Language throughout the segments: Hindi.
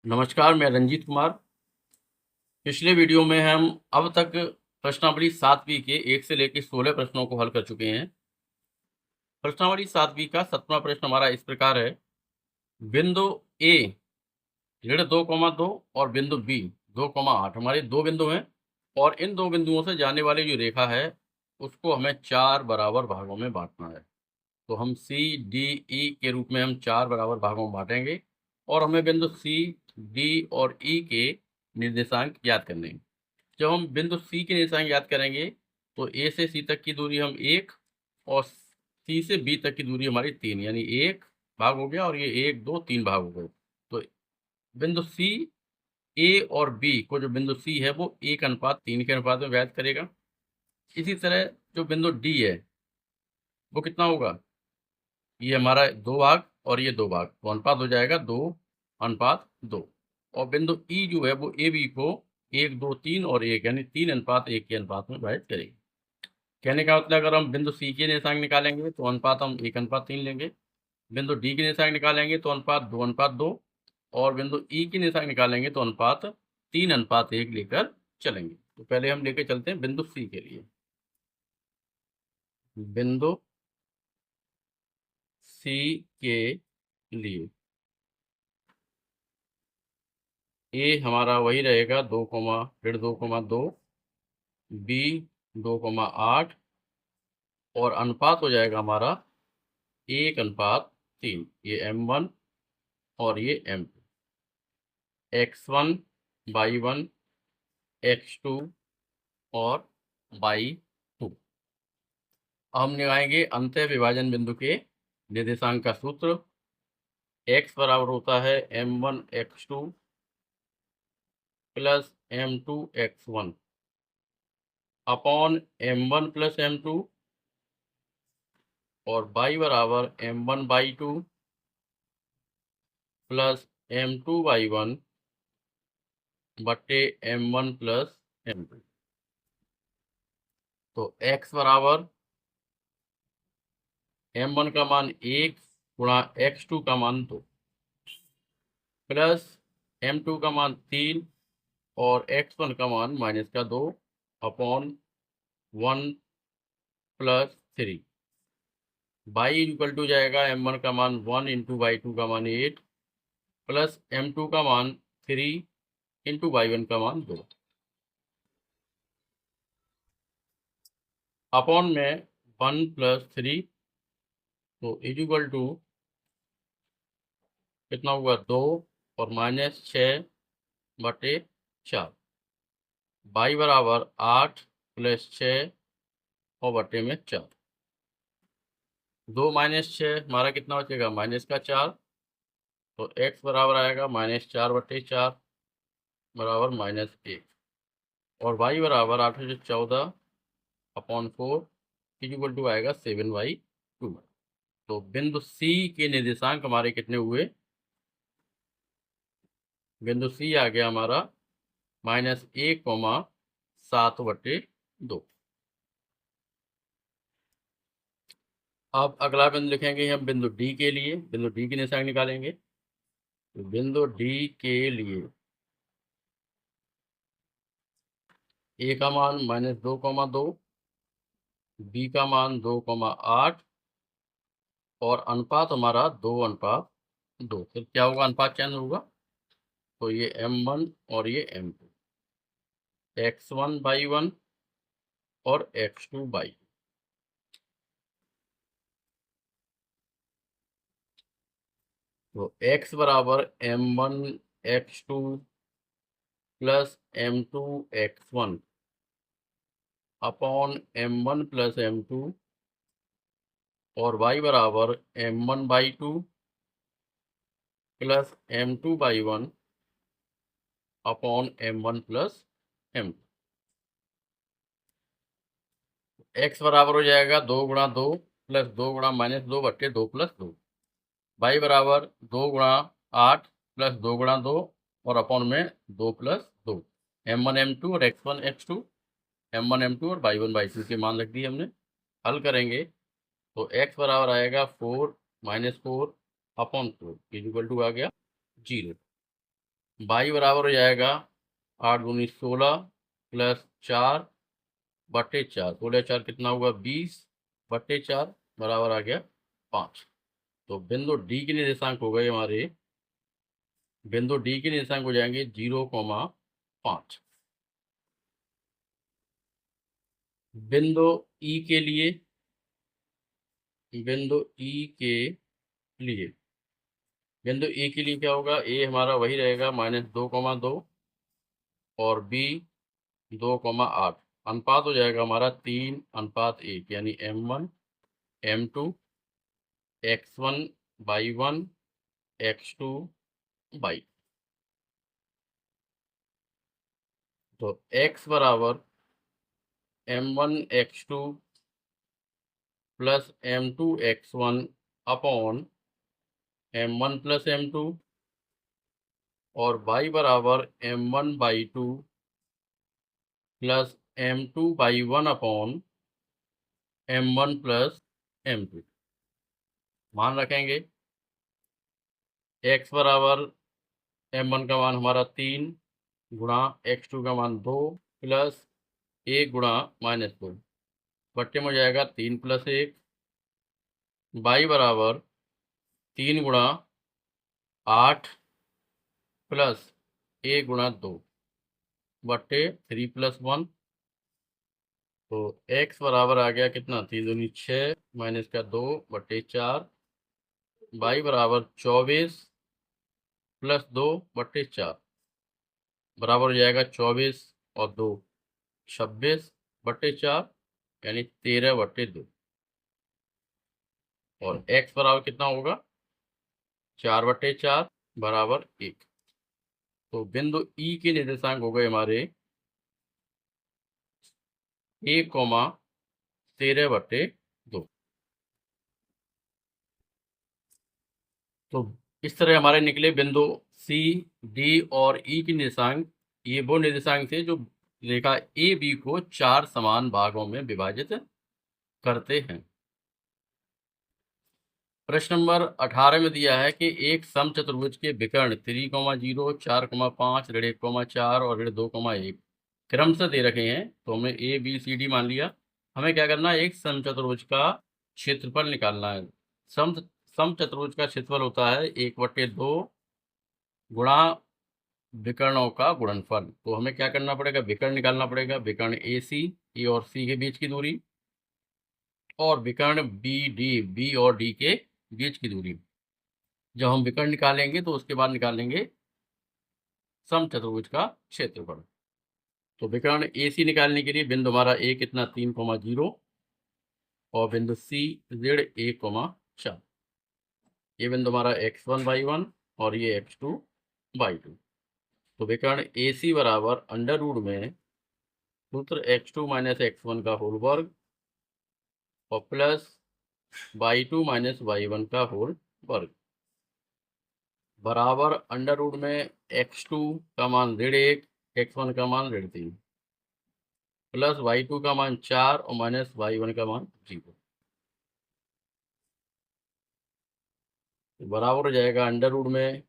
नमस्कार, मैं रंजीत कुमार। पिछले वीडियो में हम अब तक प्रश्नावली 7वीं के 1 से लेकर 16 प्रश्नों को हल कर चुके हैं। प्रश्नावली 7वीं का 7वां प्रश्न हमारा इस प्रकार है। बिंदु ए ऋण 2,2 और बिंदु बी 2,8 हमारे दो बिंदु हैं और इन दो बिंदुओं से जाने वाली जो रेखा है उसको हमें 4 बराबर भागों में बांटना है। तो हम सी डी ई के रूप में हम 4 बराबर भागों में बांटेंगे और हमें बिंदु सी डी और ई के निर्देशांक याद करने हैं। जब हम बिंदु सी के निर्देशांक याद करेंगे तो ए से सी तक की दूरी हम 1 और सी से बी तक की दूरी हमारी 3, यानी 1 भाग हो गया और ये 1 2 3 भाग हो गए। तो बिंदु सी ए और बी को, जो बिंदु सी है वो 1:3 के अनुपात में व्यक्त करेगा। इसी तरह जो बिंदु डी है वो कितना होगा, ये हमारा 2 भाग और ये 2 भाग, तो अनुपात हो जाएगा 2:2। और बिंदु ई जो है वो ए बी को 1 2 3 और 1 यानी 3:1 के अनुपात में विभाजित करेगी। कहने का मतलब अगर हम बिंदु सी के निर्देशांक निकालेंगे तो अनुपात हम 1:3 लेंगे, बिंदु डी के निर्देशांक निकालेंगे तो अनुपात 2:2 और बिंदु ई के निर्देशांक निकालेंगे तो अनुपात 3:1 लेकर चलेंगे। तो पहले हम लेकर चलते हैं बिंदु सी के लिए। बिंदु सी के लिए ए हमारा वही रहेगा 2,2, बी 2,8 और अनुपात हो जाएगा हमारा 1:3। ये M1 और ये M2, X1 Y1 X2 और Y2। हम लगाएंगे अंतः विभाजन बिंदु के निर्देशांक का सूत्र। x बराबर होता है M1 X2 plus M2 X1 upon M1 plus M2 और y बराबर M1 Y2 plus M2 Y1 बटे M1 प्लस M2। तो x बराबर M1 का मान 1 गुणा X2 का मान 2 प्लस M2 का मान 3 और X1 का मान -2 upon 1 plus 3। y equal to जाएगा M1 का मान 1 इंटू Y2 का मान 8 प्लस M2 का मान 3 इंटू Y1 का मान 2 अपॉन में 1 प्लस 3, तो इक्वल टू कितना हुआ 2 और -6 बटे 4। y बराबर 8 प्लस 6 और बटे में 4। 2 -6 हमारा कितना बचेगा -4। तो x बराबर आएगा -4 बटे 4 बराबर -1 और y बराबर 8 से 14 अपॉन 4 इक्वल टू आएगा 7/2। तो बिंदु C के निर्देशांक हमारे कितने हुए, बिंदु C आ गया हमारा -1,7/2। अब अगला बिंदु लिखेंगे हम बिंदु D के लिए। बिंदु D के निर्देशांक निकालेंगे। तो बिंदु D के लिए A का मान -2,2, B का मान 2,8 और अनुपात हमारा 2:2। फिर क्या होगा, अनुपात चेंज होगा, तो ये M1 और ये M2, X1/1 और X2/2। तो x बराबर M1 X2 plus M2 X1 upon M1 plus M2 और y बराबर M1/2 plus M2/1 upon M1 plus M2। x बराबर हो जाएगा 2 गुणा 2 प्लस 2 गुणा -2 बटे 2 प्लस 2। y बराबर 2 गुणा 8 प्लस 2 गुणा 2 और अपॉन में 2 प्लस 2। M1 M2 और X1 X2, M1 M2 और Y1 Y2 के मान रख दिए हमने। हल करेंगे तो x बराबर आएगा 4 -4 अपॉन 4 इक्वल टू आ गया 0। y बराबर हो जाएगा 8 दूनी 16 प्लस 4 बटे 4, 16 4 कितना हुआ 20 बटे 4 बराबर आ गया 5। तो बिंदु डी के निर्देशांक हो गए हमारे, बिंदु डी के निर्देशांक हो जाएंगे 0,5। बिंदु ई के लिए, बिंदु ई के लिए, बिंदु ए के लिए क्या होगा, ए हमारा वही रहेगा -2,2 और बी 2,8। अनुपात हो जाएगा हमारा 3:1, यानी M1 M2 X1/1 X2/। तो x बराबर M1 X2 plus M2 X1 upon M1 plus M2 और y बराबर M1/2 plus M2/1 upon M1 plus M2। मान रखेंगे x बराबर M1 का मान हमारा 3 गुणा X2 का मान 2 प्लस 1 गुणा -2 बट्टे में हो जाएगा 3 + 1। y बराबर 3 गुणा 8 प्लस 1 गुणा 2 बट्टे 3 + 1। तो x बराबर आ गया कितना, 3 दूनी 6 माइनस का 2 बट्टे 4। y बराबर 24 प्लस 2 बट्टे 4 बराबर हो जाएगा 24 और 2 26 बट्टे 4, यानी 13 बट्टे 2। और x बराबर कितना होगा, 4 बट्टे 4 बराबर 1। तो बिंदु ई के निर्देशांक हो गए हमारे 1,13 बट्टे 2। तो इस तरह हमारे निकले बिंदु सी, डी और ई के निर्देशांक। ये वो निर्देशांक थे जो रेखा ए बी को 4 समान भागों में विभाजित करते हैं। प्रश्न नंबर 18 में दिया है कि एक समचतुर्भुज के विकर्ण 3,0, 4,5, ऋण 1,4 और ऋण 2,1 क्रमशः दे रखे हैं। तो हमें ए बी सी डी मान लिया। हमें क्या करना है, एक समचतुर्भुज का क्षेत्रफल निकालना है। समचतुर्भुज का क्षेत्रफल होता है 1/2 गुणा विकर्णों का गुणनफल। तो हमें क्या करना पड़ेगा, विकर्ण निकालना पड़ेगा। विकर्ण ए सी, ए और सी के बीच की दूरी, और विकर्ण बी डी, बी और डी के बीच की दूरी। जब हम विकर्ण निकालेंगे तो उसके बाद निकालेंगे समचतुर्भुज का क्षेत्रफल। तो विकर्ण ए सी निकालने के लिए बिंदु हमारा ए कितना, 3,0 और बिंदु सी ऋण 1,4। ये बिंदु हमारा x1/1 और ये x2/2। तो विकर्ण ए सी बराबर अंडर रूट में सूत्र x2 - x1 का होल वर्ग और प्लस y2 - y1 का होल वर्ग बराबर अंडर रूट में x2 का मान ऋण 1, x1 का मान ऋण 3 प्लस y2 का मान 4 और माइनस y1 का मान 0। तो बराबर हो जाएगा अंडर रूट में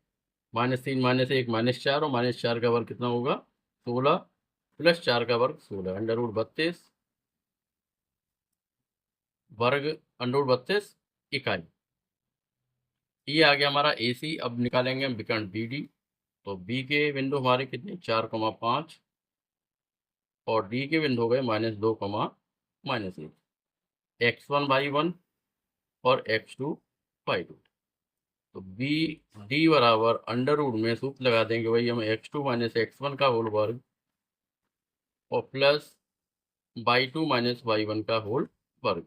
-3 -1 -4 और -4 का वर्ग कितना होगा 16 प्लस 4 का वर्ग 16, अंडर रूट 32 वर्ग अंडर रूट 32 इकाई। ये आ गया हमारा ए सी। अब निकालेंगे हम विकर्ण बी डी। तो बी के बिंदु हमारे कितने, 4,5 और डी के बिंदु हो गए -2, -1, x1/1 और x2/2। तो बी डी बराबर अंडर रूट में सूत्र लगा देंगे वही हम, x2 - x1 का होल वर्ग और प्लस y2 - y1 का होल वर्ग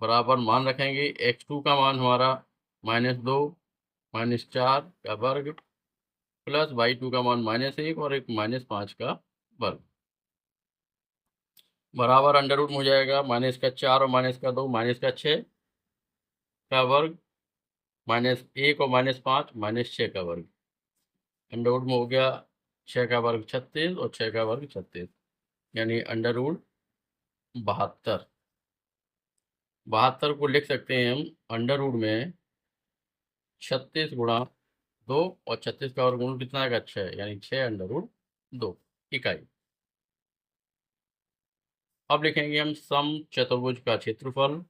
बराबर मान रखेंगे x2 का मान हमारा -2 -4 का वर्ग प्लस y2 का मान -1 और एक -5 का वर्ग बराबर अंडर रूट में हो जाएगा -4 और -2 -6 का वर्ग -1 और -5 -6 का वर्ग अंडर रूट में हो गया 6 का वर्ग 36 और 6 का वर्ग 36, यानी अंडर रूट 72। 72 को लिख सकते हैं हम अंडर रूट में 36 गुणा 2 और 36 का वर्गमूल कितना आएगा 6, यानी 6√2 इकाई। अब लिखेंगे हम सम चतुर्भुज का क्षेत्रफल।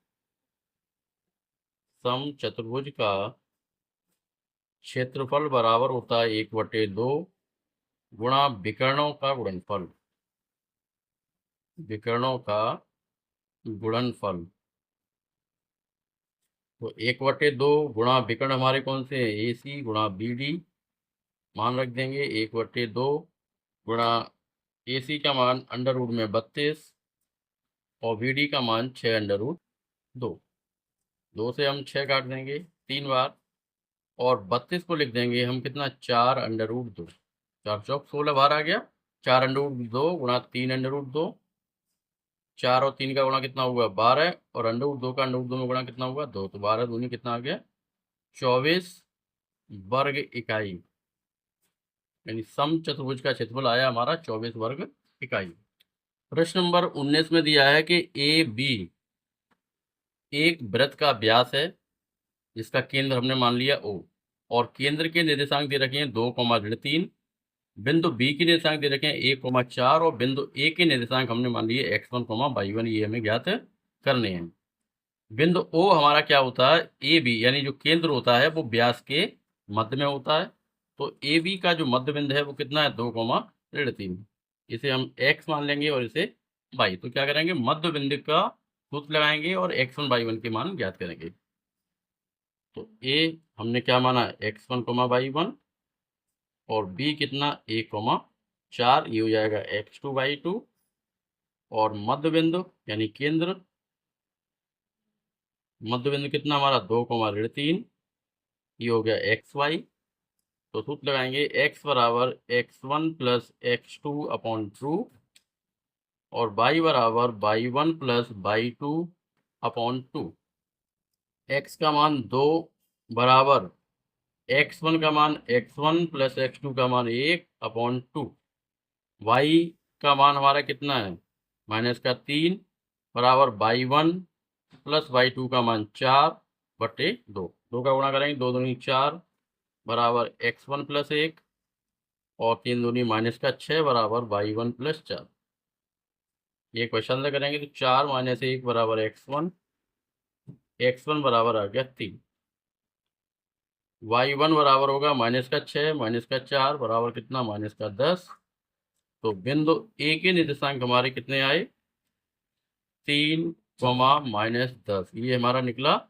सम चतुर्भुज का क्षेत्रफल बराबर होता है 1/2 गुणा विकर्णों का गुणनफल। विकर्णों का गुणनफल तो 1/2 गुणा विकर्ण हमारे कौन से हैं, AC गुणा BD। मान रख देंगे 1/2 गुणा AC का मान √32 और BD का मान 6√2। 2 से हम 6 काट देंगे 3 बार, और 32 को लिख देंगे हम कितना 4√2। 4 चौक 16 बाहर आ गया। 4√2 गुणा 3√2। 4 और 3 का गुणा कितना हुआ 12, और √2 का √2 में गुणा कितना हुआ 2, तो 12 दूनी कितना आ गया 24 वर्ग इकाई। यानी सम चतुर्भुज का क्षेत्रफल आया हमारा 24 वर्ग इकाई। प्रश्न नंबर 19 में दिया है कि AB एक वृत्त का व्यास है जिसका केंद्र हमने मान लिया O, और केंद्र के निर्देशांक दे रखे हैं 2,3। बिंदु B के निर्देशांक दे रखे हैं 1,4, और बिंदु A के निर्देशांक हमने मान लिए x1, y1, ये हमें ज्ञात करने हैं। बिंदु O हमारा क्या होता है AB, यानी जो केंद्र होता है वो व्यास के मध्य में होता है। तो AB का जो मध्य बिंदु है वो कितना है 2,3। इसे हम x मान लेंगे और इसे y। तो क्या करेंगे मध्य बिंदु का सूत्र लगाएंगे और x1, y1 के मान ज्ञात करेंगे। तो A हमने क्या माना x1, y1, और B कितना 1,4, ये हो जाएगा x2, y2, और मध्य बिंदु यानी केंद्र, मध्य बिंदु कितना हमारा 2,3, ये हो गया xy। तो सूत्र लगाएंगे x बराबर x1 प्लस x2 अपॉन 2, और y बराबर y1 plus y2 upon 2। x का मान 2 बराबर x1 का मान x1 प्लस x2 का मान 1 अपॉन 2। y का मान हमारा कितना है -3 बराबर y1 प्लस y2 का मान 4/2। 2 का गुणा करेंगे 2 दूनी 4 बराबर x1 प्लस 1, और 3 दूनी -6 बराबर y1 प्लस 4। ये क्वेश्चन करेंगे तो 4 - 1 बराबर x1, x1 बराबर आ गया 3। y1 बराबर होगा -6 -4 बराबर कितना -10। तो बिंदु A के निर्देशांक हमारे कितने आए 3, -10। ये हमारा निकला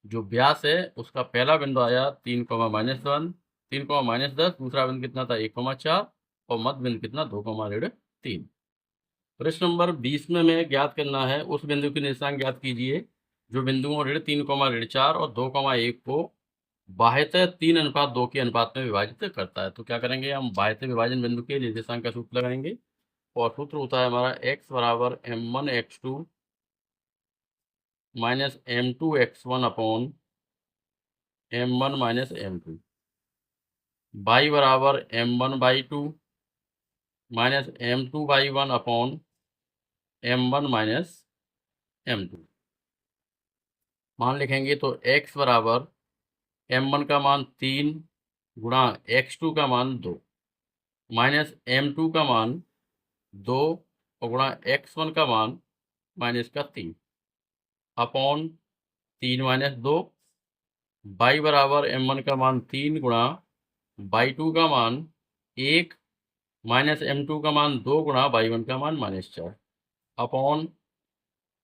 जो व्यास है उसका पहला बिंदु आया 3, -1, 3, -10। दूसरा बिंदु कितना था 1,4, और मध्य बिंदु कितना 2,3। प्रश्न नंबर 20 में हमें ज्ञात करना है उस बिंदु की निर्देशांक ज्ञात कीजिए जो बिंदुओं 3, 4 और 2,1 को बाह्यतः 3:2 के अनुपात में विभाजित करता है। तो क्या करेंगे हम बाह्यतः विभाजन बिंदु के निर्देशांक का सूत्र लगाएंगे, और सूत्र होता है हमारा x बराबर m1x2 minus m2x1 upon m1 minus m2। y बराबर m1/2 minus m2/1 upon m1 minus m2। मान लिखेंगे तो x बराबर m1 का मान 3 गुणा x2 का मान 2 माइनस m2 का मान 2 और गुणा x1 का मान -3 अपॉन 3 - 2। y बराबर m1 का मान 3 गुणा y2 का मान 1 माइनस m2 का मान 2 गुणा y1 का मान -4 अपॉन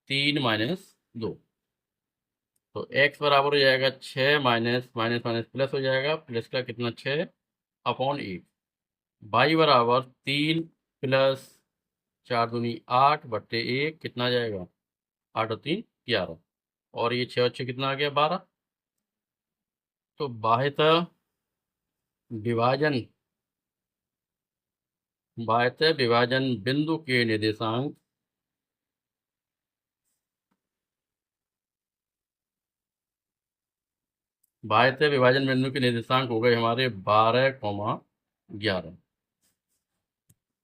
3 - 2। तो x बराबर हो जाएगा 6 माइनस माइनस माइनस प्लस हो जाएगा, प्लस का कितना 6 अपॉन 1। y बराबर 3 प्लस 4 दूनी 8/1 कितना जाएगा 8 और 3 11, और ये 6 और 6 कितना आ गया 12। तो बाह्यतः विभाजन बिंदु के निर्देशांक बाह्यतः विभाजन बिंदु के निर्देशांक हो गए हमारे 12, 11।